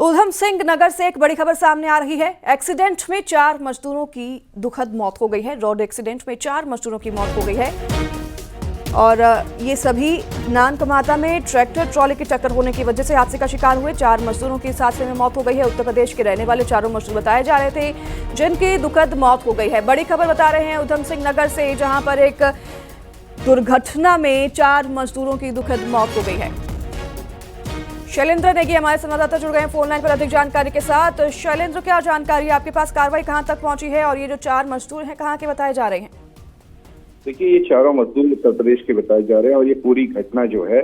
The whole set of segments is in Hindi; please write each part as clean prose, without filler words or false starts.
उधम सिंह नगर से एक बड़ी खबर सामने आ रही है। एक्सीडेंट में 4 मजदूरों की दुखद मौत हो गई है। रोड एक्सीडेंट में 4 मजदूरों की मौत हो गई है और ये सभी नानकमाता में ट्रैक्टर ट्रॉली की टक्कर होने की वजह से हादसे का शिकार हुए। 4 मजदूरों की इस हादसे में मौत हो गई है। उत्तर प्रदेश के रहने वाले चारों मजदूर बताए जा रहे थे जिनकी दुखद मौत हो गई है। बड़ी खबर बता रहे हैं उधम सिंह नगर से, जहां पर एक दुर्घटना में 4 मजदूरों की दुखद मौत हो गई है। शैलेंद्र नेगी हमारे संवाददाता जुड़ गए हैं फोन लाइन पर अधिक जानकारी के साथ। शैलेंद्र, क्या जानकारी है आपके पास? कार्रवाई कहां तक पहुंची है और ये जो 4 मजदूर हैं कहां के बताए जा रहे हैं? देखिए, ये चारों मजदूर उत्तर प्रदेश के बताए जा रहे हैं और ये पूरी घटना जो है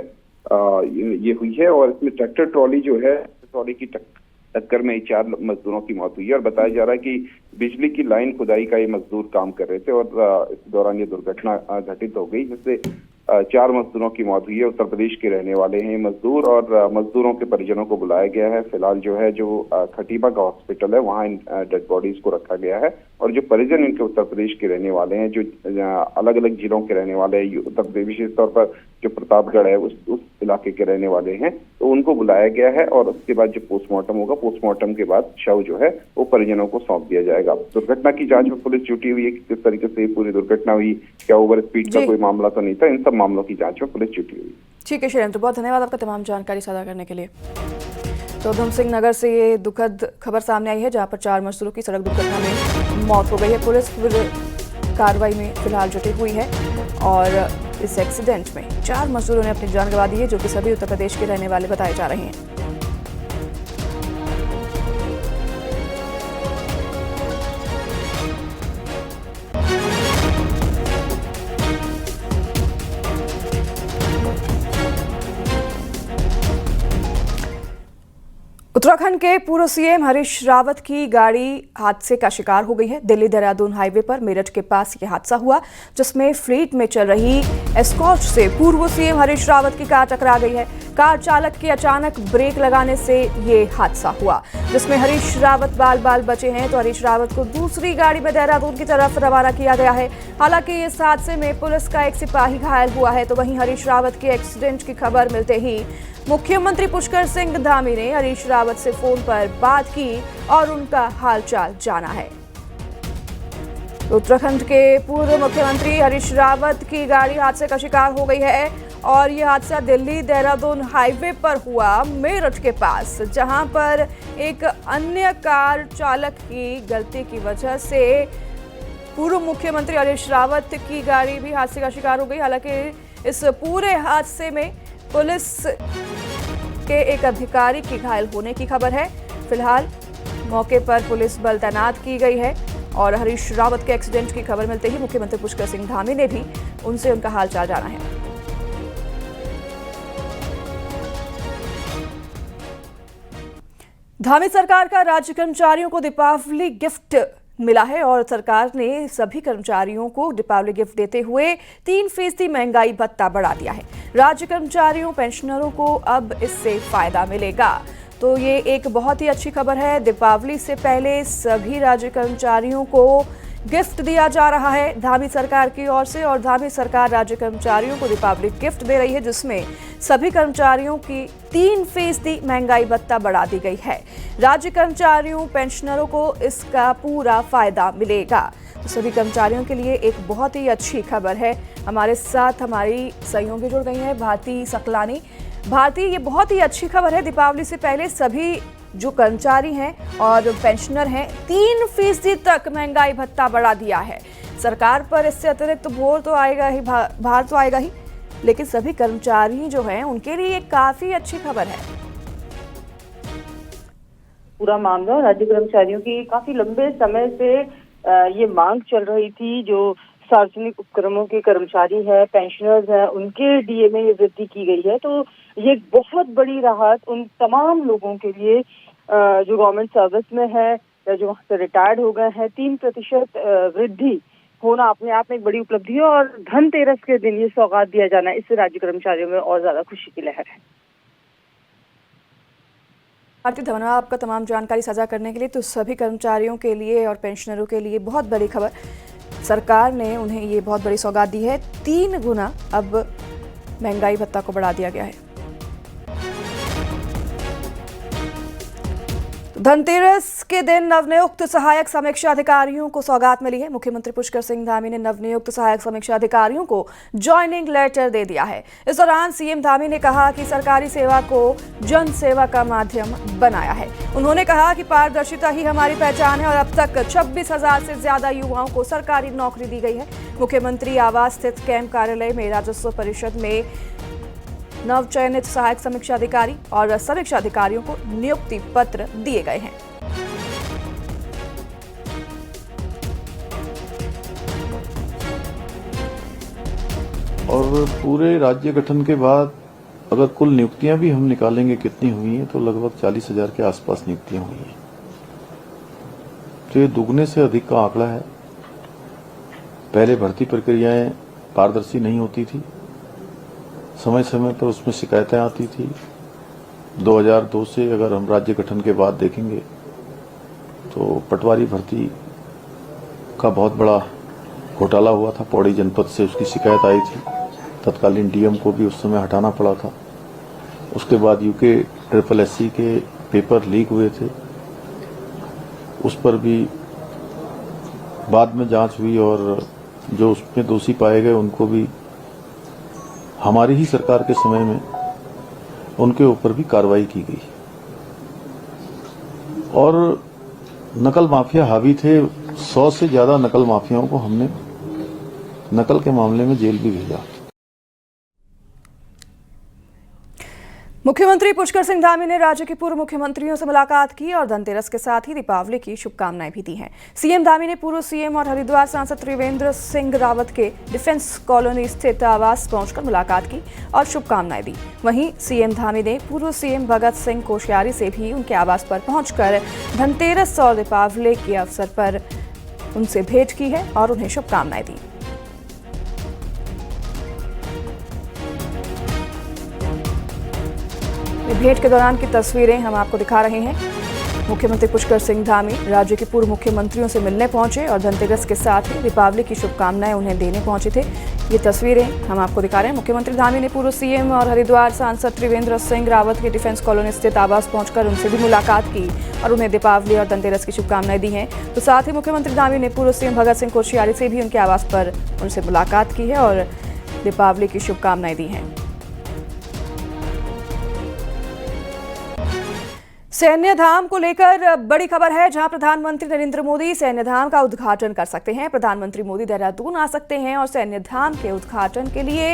ये हुई है और इसमें ट्रैक्टर ट्रॉली जो है, ट्रॉली की टक्कर में 4 मजदूरों की मौत हुई है और बताया जा रहा है कि बिजली की लाइन खुदाई का ये मजदूर काम कर रहे थे और इस दौरान ये दुर्घटना घटित हो गई, जिससे 4 मजदूरों की मौत हुई है। उत्तर प्रदेश के रहने वाले हैं मजदूर और मजदूरों के परिजनों को बुलाया गया है। फिलहाल जो है खटीमा का हॉस्पिटल है, वहाँ इन डेड बॉडीज को रखा गया है और जो परिजन इनके उत्तर प्रदेश के रहने वाले हैं, जो अलग अलग जिलों के रहने वाले हैं, उत्तर प्रदेश विशेष तौर पर जो प्रतापगढ़ है उस इलाके के रहने वाले हैं, तो उनको बुलाया गया है और उसके बाद जो पोस्टमार्टम होगा, पोस्टमार्टम के बाद शव जो है वो परिजनों को सौंप दिया जाएगा। दुर्घटना की जांच में पुलिस जुटी हुई है कि किस तरीके से पूरी दुर्घटना हुई, क्या ओवर स्पीड का कोई मामला तो नहीं था। इन सब मामलों की जांच में पुलिस जुटी हुई। ठीक है शैलेंद्र, बहुत धन्यवाद आपका तमाम जानकारी साझा करने के लिए। तो उधम सिंह नगर से ये दुखद खबर सामने आई है, जहां पर 4 मजदूरों की सड़क दुर्घटना में मौत हो गई है। पुलिस कार्रवाई में फिलहाल जुटी हुई है और इस एक्सीडेंट में 4 मजदूरों ने अपनी जान गंवा दी है, जो कि सभी उत्तर प्रदेश के रहने वाले बताए जा रहे हैं। उत्तराखंड के पूर्व सीएम हरीश रावत की गाड़ी हादसे का शिकार हो गई है। दिल्ली देहरादून हाईवे पर मेरठ के पास यह हादसा हुआ, जिसमें फ्लीट में चल रही एस्कॉर्ट से पूर्व सीएम हरीश रावत की कार टकरा गई है। कार चालक के अचानक ब्रेक लगाने से ये हादसा हुआ, जिसमें हरीश रावत बाल बाल बचे हैं। तो हरीश रावत को दूसरी गाड़ी में देहरादून की तरफ रवाना किया गया है। हालांकि इस हादसे में पुलिस का एक सिपाही घायल हुआ है। तो वहीं हरीश रावत के एक्सीडेंट की खबर मिलते ही मुख्यमंत्री पुष्कर सिंह धामी ने हरीश रावत से फोन पर बात की और उनका हालचाल जाना है। उत्तराखंड के पूर्व मुख्यमंत्री हरीश रावत की गाड़ी हादसे का शिकार हो गई है और यह हादसा दिल्ली देहरादून हाईवे पर हुआ, मेरठ के पास, जहां पर एक अन्य कार चालक की गलती की वजह से पूर्व मुख्यमंत्री हरीश रावत की गाड़ी भी हादसे का शिकार हो गई। हालांकि इस पूरे हादसे में पुलिस के एक अधिकारी की घायल होने की खबर है। फिलहाल मौके पर पुलिस बल तैनात की गई है और हरीश रावत के एक्सीडेंट की खबर मिलते ही मुख्यमंत्री पुष्कर सिंह धामी ने भी उनसे उनका हालचाल जाना है। धामी सरकार का राज्य कर्मचारियों को दीपावली गिफ्ट मिला है और सरकार ने सभी कर्मचारियों को दीपावली गिफ्ट देते हुए 3% महंगाई भत्ता बढ़ा दिया है। राज्य कर्मचारियों, पेंशनरों को अब इससे फायदा मिलेगा। तो ये एक बहुत ही अच्छी खबर है। दीपावली से पहले सभी राज्य कर्मचारियों को गिफ्ट दिया जा रहा है धामी सरकार की ओर से और धामी सरकार राज्य कर्मचारियों को दीपावली गिफ्ट दे रही है, जिसमें सभी कर्मचारियों की 3% महंगाई भत्ता बढ़ा दी गई है। राज्य कर्मचारियों, पेंशनरों को इसका पूरा फायदा मिलेगा। तो सभी कर्मचारियों के लिए एक बहुत ही अच्छी खबर है। हमारे साथ हमारी सहयोगी जुड़ गई हैं भारती सकलानी। भारती, ये बहुत ही अच्छी खबर है। दीपावली से पहले सभी जो कर्मचारी हैं और पेंशनर हैं 3% तक महंगाई भत्ता बढ़ा दिया है। सरकार पर इससे अतिरिक्त बोझ तो आएगा ही, भार तो आएगा ही, लेकिन सभी कर्मचारी जो हैं उनके लिए एक काफी अच्छी खबर है। पूरा मामला राज्य कर्मचारियों की काफी लंबे समय से ये मांग चल रही थी। जो सार्वजनिक उपक्रमों के कर्मचारी है, पेंशनर्स है, उनके डीए में ये वृद्धि की गई है। तो ये बहुत बड़ी राहत उन तमाम लोगों के लिए जो गवर्नमेंट सर्विस में है या जो वहाँ से रिटायर्ड हो गए हैं। 3% वृद्धि होना अपने आप में एक बड़ी उपलब्धि है और धनतेरस के दिन ये सौगात दिया जाना, इससे राज्य कर्मचारियों में और ज्यादा खुशी की लहर है। भारती, धन्यवाद आपका तमाम जानकारी साझा करने के लिए। तो सभी कर्मचारियों के लिए और पेंशनरों के लिए बहुत बड़ी खबर, सरकार ने उन्हें ये बहुत बड़ी सौगात दी है। 3 गुना अब महंगाई भत्ता को बढ़ा दिया गया है। धनतेरस के दिन नवनियुक्त सहायक समीक्षा अधिकारियों को सौगात मिली है। मुख्यमंत्री पुष्कर सिंह धामी ने नवनियुक्त सहायक समीक्षा अधिकारियों को ज्वाइनिंग लेटर दे दिया है। इस दौरान सीएम धामी ने कहा कि सरकारी सेवा को जन सेवा का माध्यम बनाया है। उन्होंने कहा कि पारदर्शिता ही हमारी पहचान है और अब तक 26,000 से ज्यादा युवाओं को सरकारी नौकरी दी गई है। मुख्यमंत्री आवास स्थित कैंप कार्यालय में राजस्व परिषद में नवचयनित सहायक समीक्षा अधिकारी और समीक्षा अधिकारियों को नियुक्ति पत्र दिए गए हैं। और पूरे राज्य गठन के बाद अगर कुल नियुक्तियां भी हम निकालेंगे कितनी हुई हैं तो लगभग 40,000 के आसपास नियुक्तियां हुई हैं। तो ये दुगने से अधिक का आंकड़ा है। पहले भर्ती प्रक्रियाएं पारदर्शी नहीं होती थी, समय समय पर उसमें शिकायतें आती थी। 2002 से अगर हम राज्य गठन के बाद देखेंगे तो पटवारी भर्ती का बहुत बड़ा घोटाला हुआ था। पौड़ी जनपद से उसकी शिकायत आई थी। तत्कालीन डीएम को भी उस समय हटाना पड़ा था। उसके बाद यूके SSSC के पेपर लीक हुए थे, उस पर भी बाद में जांच हुई और जो उसमें दोषी पाए गए उनको भी हमारी ही सरकार के समय में उनके ऊपर भी कार्रवाई की गई। और नकल माफिया हावी थे। 100 से ज्यादा नकल माफियाओं को हमने नकल के मामले में जेल भी भेजा। मुख्यमंत्री पुष्कर सिंह धामी ने राज्य के पूर्व मुख्यमंत्रियों से मुलाकात की और धनतेरस के साथ ही दीपावली की शुभकामनाएं भी दी हैं। सीएम धामी ने पूर्व सीएम और हरिद्वार सांसद त्रिवेंद्र सिंह रावत के डिफेंस कॉलोनी स्थित आवास पहुंचकर मुलाकात की और शुभकामनाएं दी। वहीं सीएम धामी ने पूर्व सीएम भगत सिंह कोश्यारी से भी उनके आवास पर पहुंचकर धनतेरस और दीपावली के अवसर पर उनसे भेंट की है और उन्हें शुभकामनाएं दी। भेंट के दौरान की तस्वीरें हम आपको दिखा रहे हैं। मुख्यमंत्री पुष्कर सिंह धामी राज्य के पूर्व मुख्यमंत्रियों से मिलने पहुंचे और धनतेरस के साथ ही दीपावली की शुभकामनाएं उन्हें देने पहुंचे थे। ये तस्वीरें हम आपको दिखा रहे हैं। मुख्यमंत्री धामी ने पूर्व सीएम और हरिद्वार सांसद त्रिवेंद्र सिंह रावत के डिफेंस कॉलोनी स्थित आवास पहुंचकर उनसे भी मुलाकात की और उन्हें दीपावली और धनतेरस की शुभकामनाएं दी हैं। तो साथ ही मुख्यमंत्री धामी ने पूर्व सीएम भगत सिंह कोश्यारी से भी उनके आवास पर उनसे मुलाकात की है और दीपावली की शुभकामनाएं दी हैं। सैन्य धाम को लेकर बड़ी खबर है, जहां प्रधानमंत्री नरेंद्र मोदी सैन्य धाम का उद्घाटन कर सकते हैं। प्रधानमंत्री मोदी देहरादून आ सकते हैं और सैन्य धाम के उद्घाटन के लिए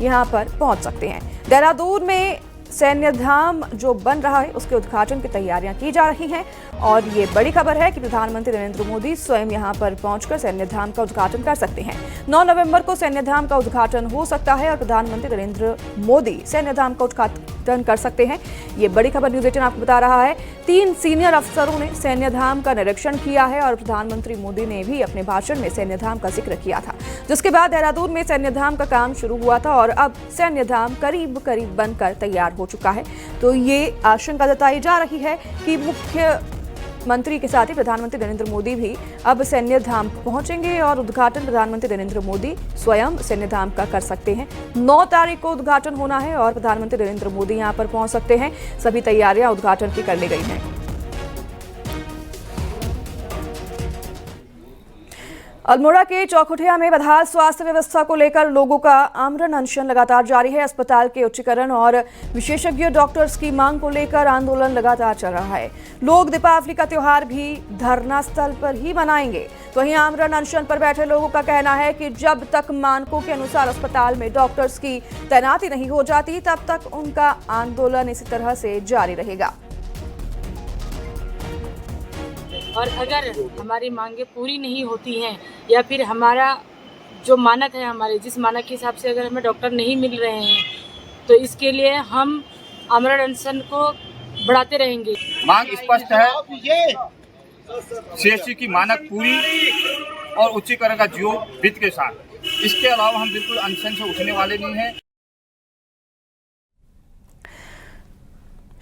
यहां पर पहुंच सकते हैं। देहरादून में सैन्य धाम जो बन रहा है उसके उद्घाटन की तैयारियां की जा रही हैं और ये बड़ी खबर है कि प्रधानमंत्री नरेंद्र मोदी स्वयं यहां पर पहुंचकर सैन्य धाम का उद्घाटन कर सकते हैं। 9 नवंबर को सैन्य धाम का उद्घाटन हो सकता है और प्रधानमंत्री नरेंद्र मोदी सैन्य धाम का उद्घाटन कर सकते हैं। ये बड़ी खबर न्यूज 18 आपको बता रहा है। 3 सीनियर अफसरों ने सैन्य धाम का निरीक्षण किया है और प्रधानमंत्री मोदी ने भी अपने भाषण में सैन्य धाम का जिक्र किया था, जिसके बाद देहरादून में सैन्य धाम का काम शुरू हुआ था और अब सैन्य धाम करीब करीब बनकर तैयार हो चुका है। तो ये आशंका जताई जा रही है कि मुख्यमंत्री के साथ ही प्रधानमंत्री नरेंद्र मोदी भी अब सैन्य धाम पहुंचेंगे और उद्घाटन प्रधानमंत्री नरेंद्र मोदी स्वयं सैन्य धाम का कर सकते हैं। 9 तारीख को उद्घाटन होना है और प्रधानमंत्री नरेंद्र मोदी यहां पर पहुंच सकते हैं। सभी तैयारियां उद्घाटन की कर ली गई हैं। अल्मोड़ा के चौखुटिया में बदहाल स्वास्थ्य व्यवस्था को लेकर लोगों का आमरण अनशन लगातार जारी है। अस्पताल के उच्चीकरण और विशेषज्ञ डॉक्टर्स की मांग को लेकर आंदोलन लगातार चल रहा है। लोग दीपावली का त्योहार भी धरना स्थल पर ही मनाएंगे। तो वहीं आमरण अनशन पर बैठे लोगों का कहना है कि जब तक मानकों के अनुसार अस्पताल में डॉक्टर्स की तैनाती नहीं हो जाती तब तक उनका आंदोलन इसी तरह से जारी रहेगा। और अगर हमारी मांगे पूरी नहीं होती हैं या फिर हमारा जो मानक है, हमारे जिस मानक के हिसाब से अगर हमें डॉक्टर नहीं मिल रहे हैं तो इसके लिए हम आमरण अनशन को बढ़ाते रहेंगे। मांग स्पष्ट है, CHC की मानक पूरी और उच्चीकरण का जियो वित्त के साथ। इसके अलावा हम बिल्कुल अनशन से उठने वाले नहीं हैं।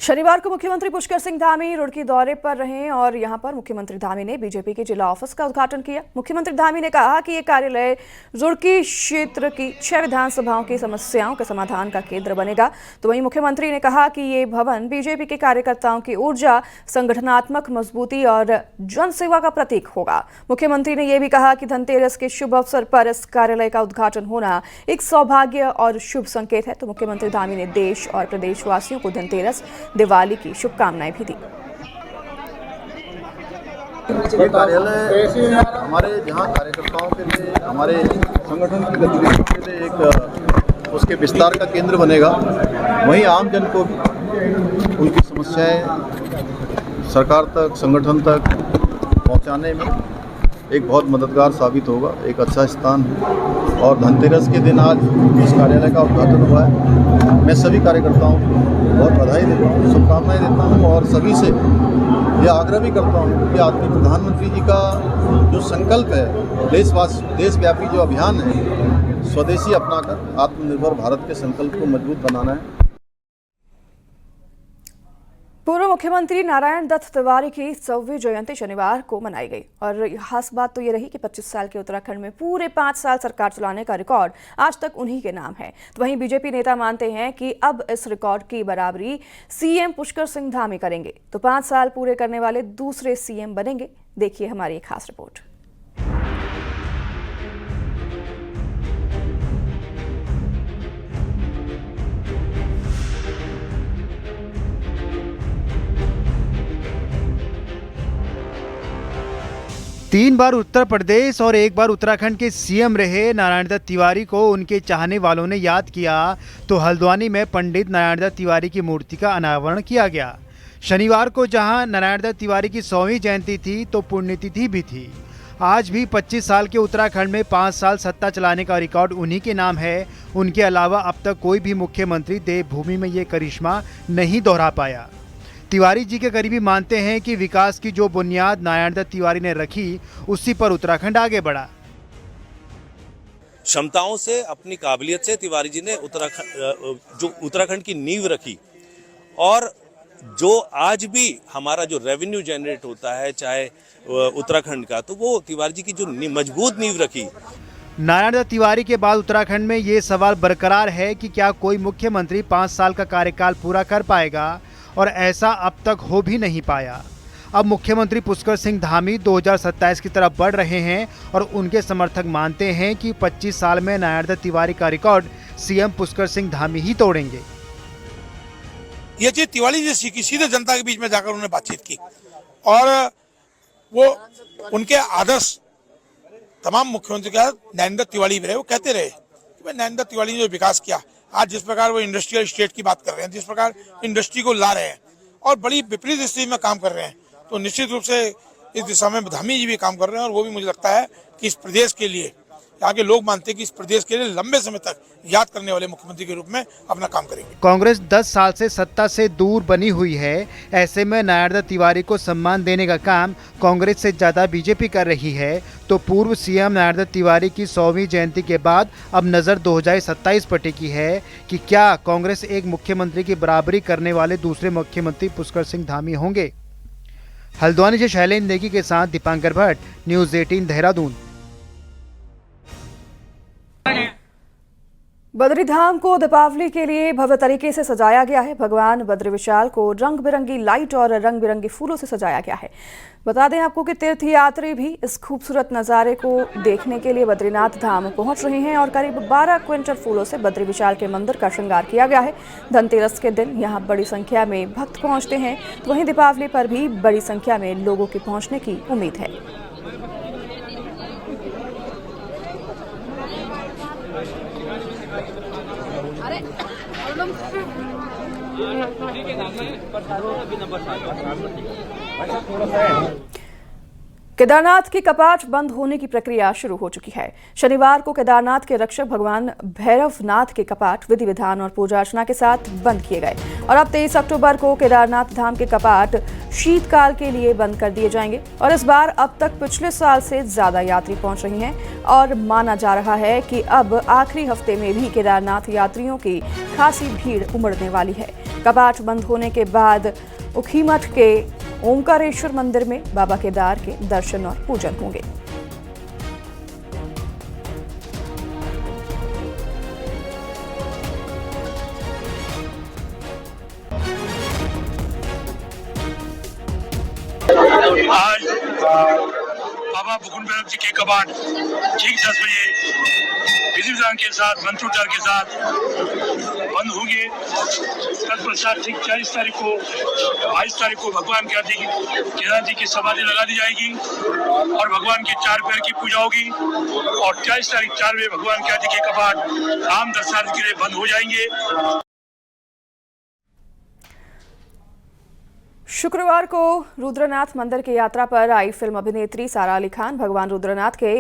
शनिवार को मुख्यमंत्री पुष्कर सिंह धामी रुड़की दौरे पर रहे और यहां पर मुख्यमंत्री धामी ने बीजेपी के जिला ऑफिस का उद्घाटन किया। मुख्यमंत्री धामी ने कहा कि ये कार्यालय रुड़की क्षेत्र की 6 विधानसभाओं की समस्याओं के समाधान का केंद्र बनेगा। तो वहीं मुख्यमंत्री ने कहा कि ये भवन बीजेपी के कार्यकर्ताओं की ऊर्जा, संगठनात्मक मजबूती और जनसेवा का प्रतीक होगा। मुख्यमंत्री ने यह भी कहा कि धनतेरस के शुभ अवसर पर इस कार्यालय का उद्घाटन होना एक सौभाग्य और शुभ संकेत है। तो मुख्यमंत्री धामी ने देश और प्रदेशवासियों को धनतेरस, दिवाली की शुभकामनाएं भी दी। ये कार्यालय हमारे जहाँ कार्यकर्ताओं के लिए, हमारे संगठन की गतिविधियों के लिए एक उसके विस्तार का केंद्र बनेगा। वहीं आम जन को उनकी समस्याएं सरकार तक, संगठन तक पहुंचाने में एक बहुत मददगार साबित होगा। एक अच्छा स्थान है और धनतेरस के दिन आज इस कार्यालय का उद्घाटन हुआ है। मैं सभी कार्यकर्ताओं को बहुत बधाई देता हूँ, शुभकामनाएं देता हूँ और सभी से ये आग्रह भी करता हूँ कि आदरणीय प्रधानमंत्री जी का जो संकल्प है, देशव्यापी जो अभियान है, स्वदेशी अपनाकर आत्मनिर्भर भारत के संकल्प को मजबूत बनाना है। पूर्व मुख्यमंत्री नारायण दत्त तिवारी की 100वीं जयंती शनिवार को मनाई गई और खास बात तो ये रही कि 25 साल के उत्तराखंड में पूरे 5 साल सरकार चलाने का रिकॉर्ड आज तक उन्हीं के नाम है। तो वहीं बीजेपी नेता मानते हैं कि अब इस रिकॉर्ड की बराबरी सीएम पुष्कर सिंह धामी करेंगे, तो 5 साल पूरे करने वाले दूसरे सीएम बनेंगे। देखिए हमारी एक खास रिपोर्ट। तीन बार उत्तर प्रदेश और एक बार उत्तराखंड के सीएम रहे नारायण दत्त तिवारी को उनके चाहने वालों ने याद किया तो हल्द्वानी में पंडित नारायण दत्त तिवारी की मूर्ति का अनावरण किया गया। शनिवार को जहां नारायण दत्त तिवारी की 100वीं जयंती थी तो पुण्यतिथि भी थी। आज भी 25 साल के उत्तराखंड में 5 साल सत्ता चलाने का रिकॉर्ड उन्हीं के नाम है। उनके अलावा अब तक कोई भी मुख्यमंत्री देवभूमि में ये करिश्मा नहीं दोहरा पाया। तिवारी जी के करीबी मानते हैं कि विकास की जो बुनियाद नारायण दत्त तिवारी ने रखी, उसी पर उत्तराखंड आगे बढ़ा। क्षमताओं से, अपनी काबिलियत से तिवारी जी ने उत्तराखंड की नींव रखी और जो आज भी हमारा जो रेवेन्यू जनरेट होता है चाहे उत्तराखंड का, तो वो तिवारी जी की जो मजबूत नींव रखी। नारायण दत्त तिवारी के बाद उत्तराखंड में ये सवाल बरकरार है कि क्या कोई मुख्यमंत्री 5 साल का कार्यकाल पूरा कर पाएगा, और ऐसा अब तक हो भी नहीं पाया। अब मुख्यमंत्री पुष्कर सिंह धामी 2027 की तरफ बढ़ रहे हैं और उनके समर्थक मानते हैं कि 25 साल में नारायण दत्त तिवारी का रिकॉर्ड सीएम पुष्कर सिंह धामी ही तोड़ेंगे। ये चीज तिवारी जी सीखी, सीधे जनता के बीच में जाकर उन्होंने बातचीत की और वो उनके आदर्श तमाम मुख्यमंत्री के नारायण दत्त तिवारी भी रहे। वो कहते रहे कि नारायण दत्त तिवारी ने जो विकास किया, आज जिस प्रकार वो इंडस्ट्रियल स्टेट की बात कर रहे हैं, जिस प्रकार इंडस्ट्री को ला रहे हैं और बड़ी विपरीत स्थिति में काम कर रहे हैं, तो निश्चित रूप से इस दिशा में धामी जी भी काम कर रहे हैं और वो भी मुझे लगता है कि इस प्रदेश के लिए, यहाँ के लोग मानते हैं कि इस प्रदेश के लिए लंबे समय तक याद करने वाले मुख्यमंत्री के रूप में अपना काम करेंगे। कांग्रेस 10 साल से सत्ता से दूर बनी हुई है। ऐसे में नारायण दत्त तिवारी को सम्मान देने का काम कांग्रेस से ज्यादा बीजेपी कर रही है। तो पूर्व सीएम नारायण दत्त तिवारी की 100वीं जयंती के बाद अब नजर 2027 पर टिकी है कि क्या कांग्रेस एक मुख्यमंत्री की बराबरी करने वाले दूसरे मुख्यमंत्री पुष्कर सिंह धामी होंगे। हल्द्वानी से शैलेंद्र नेगी के साथ दीपांकर भट्ट, न्यूज़ 18 देहरादून। बद्रीधाम को दीपावली के लिए भव्य तरीके से सजाया गया है। भगवान बद्री विशाल को रंग बिरंगी लाइट और रंग बिरंगे फूलों से सजाया गया है। बता दें आपको कि तीर्थयात्री भी इस खूबसूरत नज़ारे को देखने के लिए बद्रीनाथ धाम पहुंच रहे हैं और करीब 12 क्विंटल फूलों से बद्री विशाल के मंदिर का श्रृंगार किया गया है। धनतेरस के दिन यहां बड़ी संख्या में भक्त पहुंचते हैं, तो वहीं दीपावली पर भी बड़ी संख्या में लोगों के पहुंचने की उम्मीद है। केदारनाथ के कपाट बंद होने की प्रक्रिया शुरू हो चुकी है। शनिवार को केदारनाथ के रक्षक भगवान भैरवनाथ के कपाट विधि विधान और पूजा अर्चना के साथ बंद किए गए और अब 23 अक्टूबर को केदारनाथ धाम के कपाट शीतकाल के लिए बंद कर दिए जाएंगे। और इस बार अब तक पिछले साल से ज्यादा यात्री पहुंच रहे हैं और माना जा रहा है कि अब आखिरी हफ्ते में भी केदारनाथ यात्रियों की खासी भीड़ उमड़ने वाली है। कपाट बंद होने के बाद ऊखीमठ के ओंकारेश्वर मंदिर में बाबा केदार के दर्शन और पूजन होंगे। आज बाबा भूखुंड भैरव जी के कपाट ठीक 10 बजे विधि विधान के साथ मंत्रोच्चार के साथ बंद होंगे। तत्पश्चात ठीक 40 तारीख को 22 तारीख को भगवान केदार जी की समाधि लगा दी जाएगी और भगवान के 4 पैर की पूजा होगी और 23 तारीख 4 बजे भगवान केदार जी के कपाट आम दर्शनार्थी के लिए बंद हो जाएंगे। शुक्रवार को रुद्रनाथ मंदिर की यात्रा पर आई फिल्म अभिनेत्री सारा अली खान भगवान रुद्रनाथ के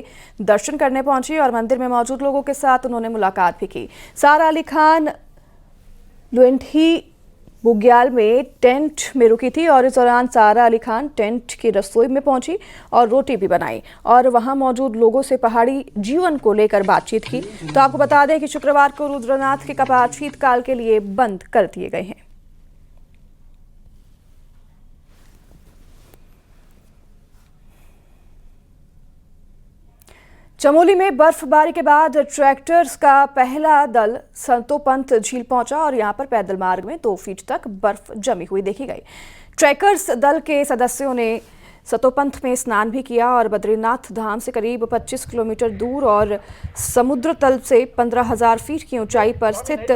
दर्शन करने पहुंची और मंदिर में मौजूद लोगों के साथ उन्होंने मुलाकात भी की। सारा अली खान लुएंठी बुग्याल में टेंट में रुकी थी और इस दौरान सारा अली खान टेंट की रसोई में पहुंची और रोटी भी बनाई और वहां मौजूद लोगों से पहाड़ी जीवन को लेकर बातचीत की। तो आपको बता दें कि शुक्रवार को रुद्रनाथ के कपाट शीतकाल के लिए बंद कर दिए गए हैं। चमोली में बर्फबारी के बाद ट्रैक्टर्स का पहला दल संतोपंथ झील पहुंचा और यहां पर पैदल मार्ग में 2 फीट तक बर्फ जमी हुई देखी गई। ट्रैकर्स दल के सदस्यों ने सतोपंथ में स्नान भी किया और बद्रीनाथ धाम से करीब 25 किलोमीटर दूर और समुद्र तल से 15,000 फीट की ऊंचाई पर स्थित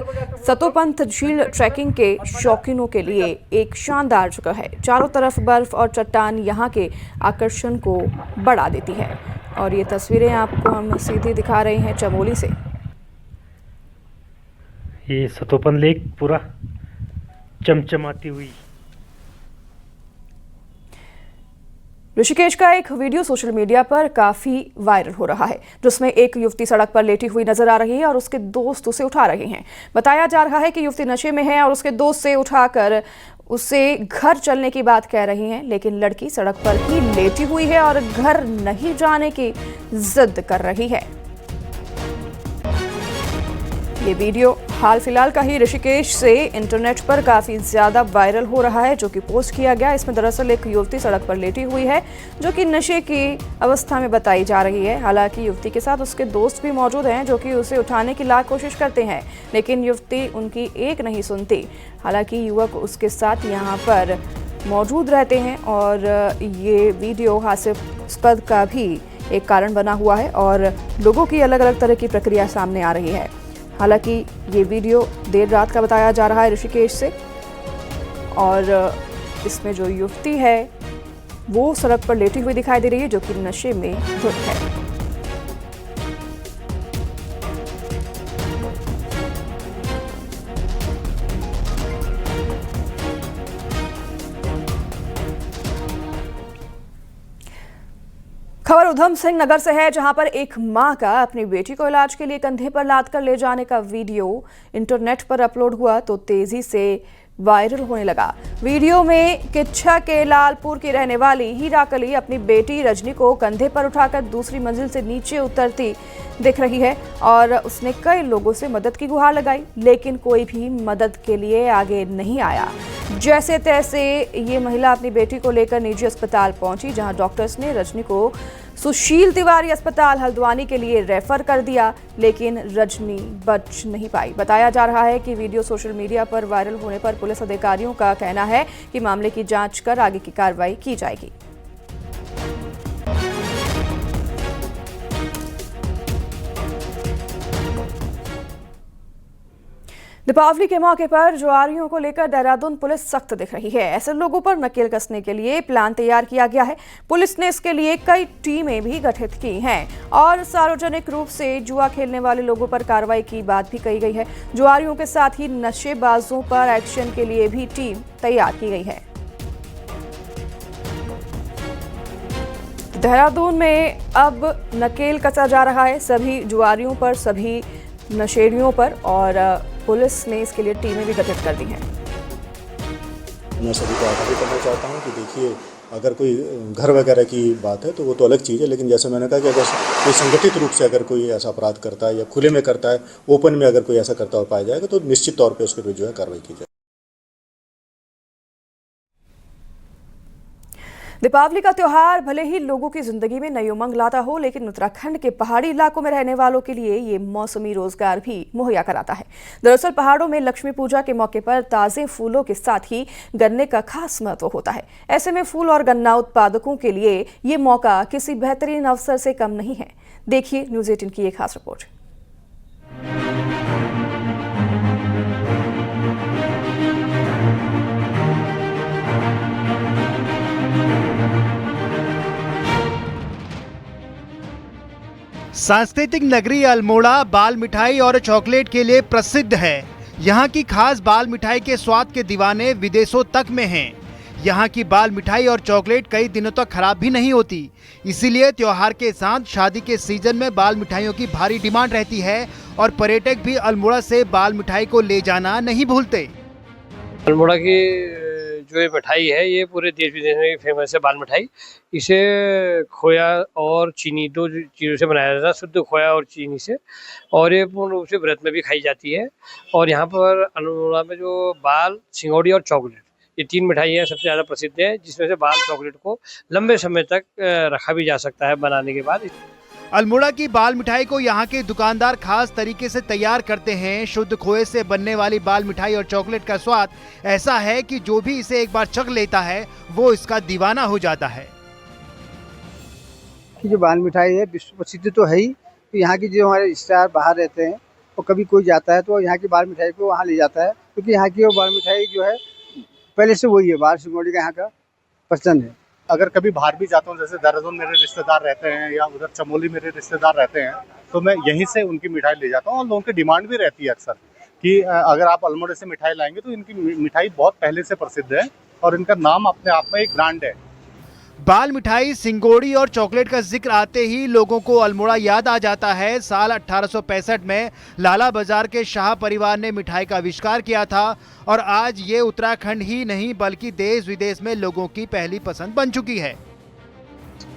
सतोपंथ झील ट्रैकिंग के शौकीनों के लिए एक शानदार जगह है। चारों तरफ बर्फ और चट्टान यहां के आकर्षण को बढ़ा देती है और ये तस्वीरें आपको हम सीधी दिखा रहे हैं चमोली से। ये सतोपंथ लेक पूरा चमचमाती हुई। ऋषिकेश का एक वीडियो सोशल मीडिया पर काफी वायरल हो रहा है जिसमें एक युवती सड़क पर लेटी हुई नजर आ रही है और उसके दोस्त उसे उठा रहे हैं। बताया जा रहा है कि युवती नशे में है और उसके दोस्त से उठाकर उसे घर चलने की बात कह रही हैं, लेकिन लड़की सड़क पर ही लेटी हुई है और घर नहीं जाने की जिद कर रही है। ये वीडियो हाल फिलहाल का ही ऋषिकेश से इंटरनेट पर काफी ज्यादा वायरल हो रहा है जो कि पोस्ट किया गया। इसमें दरअसल एक युवती सड़क पर लेटी हुई है जो कि नशे की अवस्था में बताई जा रही है। हालांकि युवती के साथ उसके दोस्त भी मौजूद हैं जो कि उसे उठाने की लाख कोशिश करते हैं, लेकिन युवती उनकी एक नहीं सुनती। हालांकि युवक उसके साथ यहाँ पर मौजूद रहते हैं और ये वीडियो हास्यास्पद का भी एक कारण बना हुआ है और लोगों की अलग अलग तरह की प्रक्रिया सामने आ रही है। हालांकि ये वीडियो देर रात का बताया जा रहा है ऋषिकेश से और इसमें जो युवती है वो सड़क पर लेटी हुई दिखाई दे रही है जो कि नशे में धुत है। खबर उधम सिंह नगर से है जहां पर एक मां का अपनी बेटी को इलाज के लिए कंधे पर लाद कर ले जाने का वीडियो इंटरनेट पर अपलोड हुआ तो तेजी से वायरल होने लगा। वीडियो में किच्छा के लालपुर की रहने वाली हीरा कली अपनी बेटी रजनी को कंधे पर उठाकर दूसरी मंजिल से नीचे उतरती दिख रही है और उसने कई लोगों से मदद की गुहार लगाई, लेकिन कोई भी मदद के लिए आगे नहीं आया। जैसे तैसे ये महिला अपनी बेटी को लेकर निजी अस्पताल पहुंची जहां डॉक्टर्स ने रजनी को सुशील तिवारी अस्पताल हल्द्वानी के लिए रेफर कर दिया, लेकिन रजनी बच नहीं पाई। बताया जा रहा है कि वीडियो सोशल मीडिया पर वायरल होने पर पुलिस अधिकारियों का कहना है कि मामले की जांच कर आगे की कार्रवाई की जाएगी। दीपावली के मौके पर जुआरियों को लेकर देहरादून पुलिस सख्त दिख रही है। ऐसे लोगों पर नकेल कसने के लिए प्लान तैयार किया गया है। पुलिस ने इसके लिए कई टीमें भी गठित की हैं और सार्वजनिक रूप से जुआ खेलने वाले लोगों पर कार्रवाई की बात भी कही गई है। जुआरियों के साथ ही नशेबाजों पर एक्शन के लिए भी टीम तैयार की गई है। देहरादून में अब नकेल कसा जा रहा है सभी जुआरियों पर, सभी नशेड़ियों पर और पुलिस ने इसके लिए टीमें भी गठित कर दी हैं। मैं सभी को आगाह करना चाहता हूं कि देखिए, अगर कोई घर वगैरह की बात है तो वो तो अलग चीज़ है, लेकिन जैसे मैंने कहा कि अगर कोई संगठित रूप से अगर कोई ऐसा अपराध करता है या खुले में करता है, ओपन में अगर कोई ऐसा करता हुआ पाया जाएगा तो निश्चित तौर पे उसके विरुद्ध जो है कार्रवाई की जाए। दीपावली का त्योहार भले ही लोगों की जिंदगी में नई उमंग लाता हो, लेकिन उत्तराखंड के पहाड़ी इलाकों में रहने वालों के लिए ये मौसमी रोजगार भी मुहैया कराता है। दरअसल पहाड़ों में लक्ष्मी पूजा के मौके पर ताजे फूलों के साथ ही गन्ने का खास महत्व होता है। ऐसे में फूल और गन्ना उत्पादकों के लिए ये मौका किसी बेहतरीन अवसर से कम नहीं है। देखिए न्यूज़ 18 की एक खास रिपोर्ट। सांस्कृतिक नगरी अल्मोड़ा बाल मिठाई और चॉकलेट के लिए प्रसिद्ध है। यहाँ की खास बाल मिठाई के स्वाद के दीवाने विदेशों तक में हैं। यहाँ की बाल मिठाई और चॉकलेट कई दिनों तक खराब भी नहीं होती, इसीलिए त्योहार के साथ शादी के सीजन में बाल मिठाइयों की भारी डिमांड रहती है और पर्यटक भी अल्मोड़ा से बाल मिठाई को ले जाना नहीं भूलते। अल्मोड़ा की जो ये मिठाई है ये पूरे देश विदेश में फेमस है। बाल मिठाई इसे खोया और चीनी दो चीज़ों से बनाया जाता है, शुद्ध खोया और चीनी से, और ये पूर्ण रूप से व्रत में भी खाई जाती है। और यहाँ पर अल्मोड़ा में जो बाल, सिंगौड़ी और चॉकलेट, ये तीन मिठाइयाँ सबसे ज़्यादा प्रसिद्ध है, जिसमें से बाल चॉकलेट को लंबे समय तक रखा भी जा सकता है बनाने के बाद। अल्मोड़ा की बाल मिठाई को यहाँ के दुकानदार खास तरीके से तैयार करते हैं। शुद्ध खोए से बनने वाली बाल मिठाई और चॉकलेट का स्वाद ऐसा है कि जो भी इसे एक बार चख लेता है वो इसका दीवाना हो जाता है। जो बाल मिठाई है विश्व प्रसिद्ध तो है ही, तो यहाँ की जो हमारे रिश्तेदार बाहर रहते हैं और कभी कोई जाता है तो यहाँ की बाल मिठाई को वहाँ ले जाता है, क्योंकि यहाँ की वो बाल मिठाई जो है पहले से वही है, बाल सिंगौड़ी का यहाँ का पसंद है। अगर कभी बाहर भी जाता हूँ, जैसे देहरादून मेरे रिश्तेदार रहते हैं या उधर चमोली मेरे रिश्तेदार रहते हैं, तो मैं यहीं से उनकी मिठाई ले जाता हूँ। और लोगों की डिमांड भी रहती है अक्सर कि अगर आप अल्मोड़ा से मिठाई लाएंगे तो इनकी मिठाई बहुत पहले से प्रसिद्ध है और इनका नाम अपने आप में एक ब्रांड है। बाल मिठाई, सिंगौड़ी और चॉकलेट का जिक्र आते ही लोगों को अल्मोड़ा याद आ जाता है। साल 1865 में लाला बाजार के शाह परिवार ने मिठाई का आविष्कार किया था और आज ये उत्तराखंड ही नहीं बल्कि देश विदेश में लोगों की पहली पसंद बन चुकी है।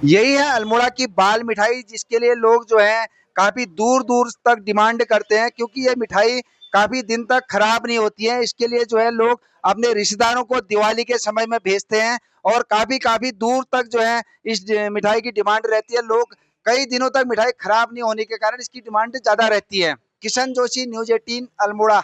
यही है अल्मोड़ा की बाल मिठाई, जिसके लिए लोग जो है काफी दूर दूर तक डिमांड करते हैं, क्योंकि ये मिठाई काफी दिन तक खराब नहीं होती है। इसके लिए जो है लोग अपने रिश्तेदारों को दिवाली के समय में भेजते हैं और काफी दूर तक जो है इस मिठाई की डिमांड रहती है। लोग कई दिनों तक मिठाई खराब नहीं होने के कारण इसकी डिमांड ज्यादा रहती है। किशन जोशी, न्यूज़ 18 अल्मोड़ा।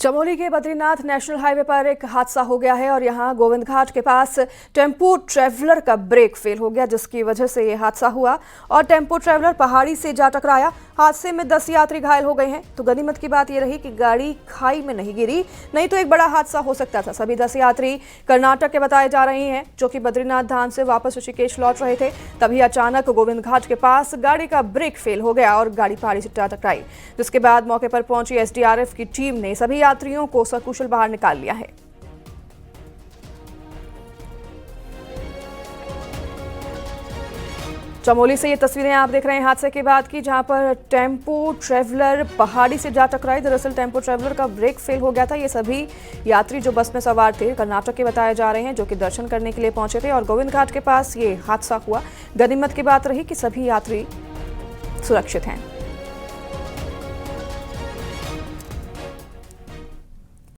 चमोली के बद्रीनाथ नेशनल हाईवे पर एक हादसा हो गया है और यहां गोविंद घाट के पास टेम्पो ट्रैवलर का ब्रेक फेल हो गया, जिसकी वजह से ये हादसा हुआ और टेम्पो ट्रैवलर पहाड़ी से जा टकराया। हादसे में 10 यात्री घायल हो गए हैं। तो गनीमत की बात ये रही कि गाड़ी खाई में नहीं गिरी, नहीं तो एक बड़ा हादसा हो सकता था। सभी 10 यात्री कर्नाटक के बताए जा रहे हैं, जो कि बद्रीनाथ धाम से वापस ऋषिकेश लौट रहे थे। तभी अचानक गोविंद घाट के पास गाड़ी का ब्रेक फेल हो गया और गाड़ी पहाड़ी से जा टकराई, जिसके बाद मौके पर पहुंची SDRF की टीम ने सभी यात्रियों को सकुशल बाहर निकाल लिया है। चमोली से ये तस्वीरें आप देख रहे हैं हादसे के बाद की, जहां पर टेम्पो ट्रैवलर पहाड़ी से जा टकराई। दरअसल टेम्पो ट्रैवलर का ब्रेक फेल हो गया था। ये सभी यात्री जो बस में सवार थे कर्नाटक के बताए जा रहे हैं, जो कि दर्शन करने के लिए पहुंचे थे और गोविंद घाट के पास ये हादसा हुआ। गनीमत की बात रही कि सभी यात्री सुरक्षित हैं।